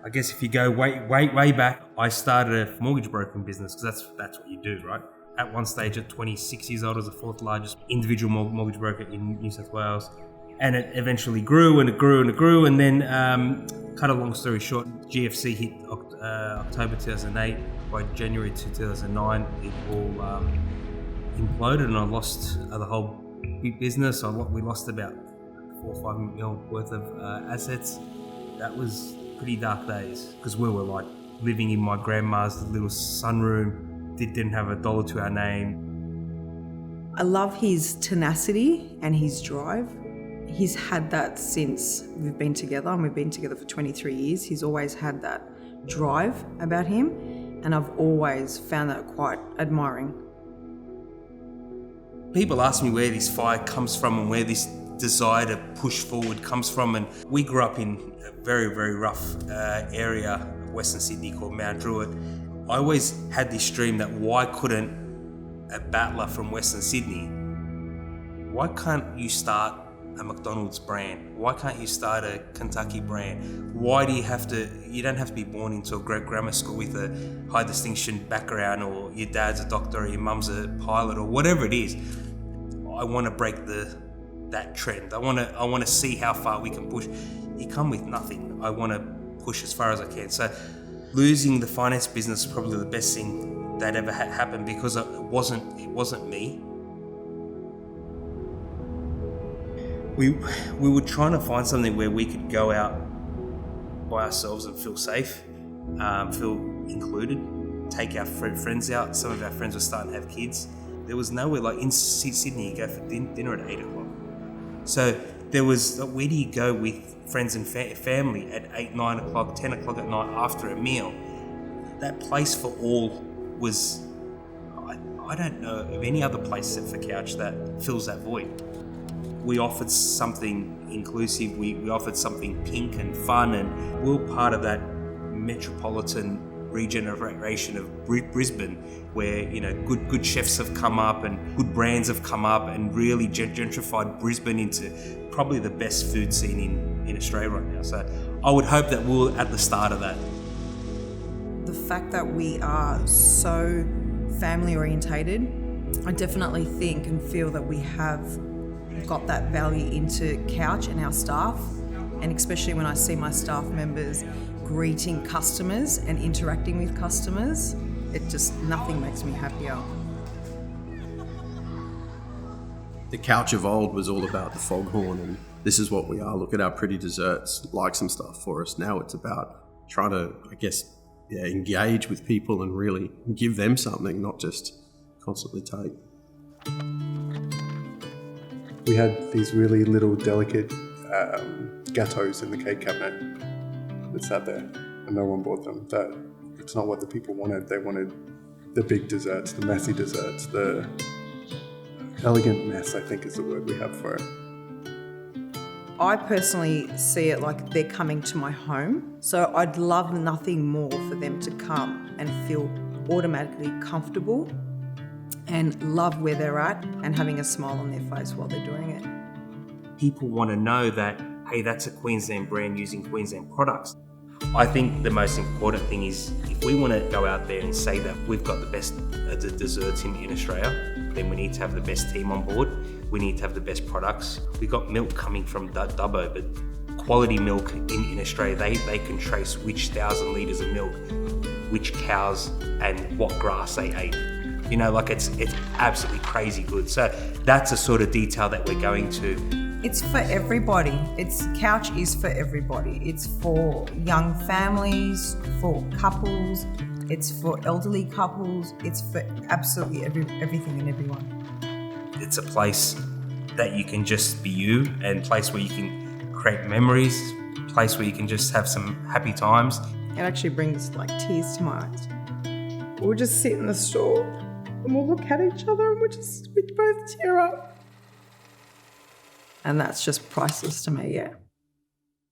I guess if you go way back, I started a mortgage brokering business because that's what you do, right? At one stage, at 26 years old, I was the fourth largest individual mortgage broker in New South Wales. And it eventually grew and it grew and it grew. And then, cut a long story short, GFC hit October 2008. By January 2009, it all imploded and I lost the whole big business. We lost about 4 or 5 mil worth of assets. That was pretty dark days because we were like living in my grandma's little sunroom. Didn't have a dollar to our name. I love his tenacity and his drive. He's had that since we've been together, and we've been together for 23 years. He's always had that drive about him, and I've always found that quite admiring. People ask me where this fire comes from and where this desire to push forward comes from, and we grew up in a very, very rough area of Western Sydney called Mount Druitt. I always had this dream that why couldn't a battler from Western Sydney, why can't you start a McDonald's brand? Why can't you start a Kentucky brand? Why do you don't have to be born into a great grammar school with a high distinction background, or your dad's a doctor or your mum's a pilot or whatever it is. I want to break that trend. I want to see how far we can push. You come with nothing. I want to push as far as I can. So losing the finance business is probably the best thing that ever happened because it wasn't me. We were trying to find something where we could go out by ourselves and feel safe, feel included, take our friends out. Some of our friends were starting to have kids. There was nowhere, like in Sydney, you go for dinner at 8 o'clock. So there was, where do you go with friends and family at 8, 9 o'clock, 10 o'clock at night after a meal? That place for all was, I don't know of any other place except for Cowch that fills that void. We offered something inclusive, we offered something pink and fun, and we're part of that metropolitan regeneration of Brisbane where, you know, good chefs have come up and good brands have come up and really gentrified Brisbane into probably the best food scene in Australia right now. So I would hope that we're at the start of that. The fact that we are so family orientated, I definitely think and feel that we have got that value into Cowch and our staff, and especially when I see my staff members greeting customers and interacting with customers, nothing makes me happier. The Cowch of old was all about the foghorn, and this is what we are. Look at our pretty desserts, like some stuff for us. Now it's about trying to, engage with people and really give them something, not just constantly take. We had these really little delicate gâteaux in the cake cabinet that sat there, and no one bought them. It's not what the people wanted. They wanted the big desserts, the messy desserts, the elegant mess, I think is the word we have for it. I personally see it like they're coming to my home, so I'd love nothing more for them to come and feel automatically comfortable and love where they're at and having a smile on their face while they're doing it. People want to know that, hey, that's a Queensland brand using Queensland products. I think the most important thing is if we want to go out there and say that we've got the best desserts in Australia, then we need to have the best team on board. We need to have the best products. We've got milk coming from Dubbo, but quality milk in Australia, they can trace which 1,000 litres of milk, which cows and what grass they ate. You know, like it's absolutely crazy good. So that's a sort of detail that we're going to. It's for everybody. Cowch is for everybody. It's for young families, for couples, it's for elderly couples, it's for absolutely everything and everyone. It's a place that you can just be you, and a place where you can create memories, a place where you can just have some happy times. It actually brings like tears to my eyes. We'll just sit in the store and we'll look at each other and we both tear up. And that's just priceless to me, yeah.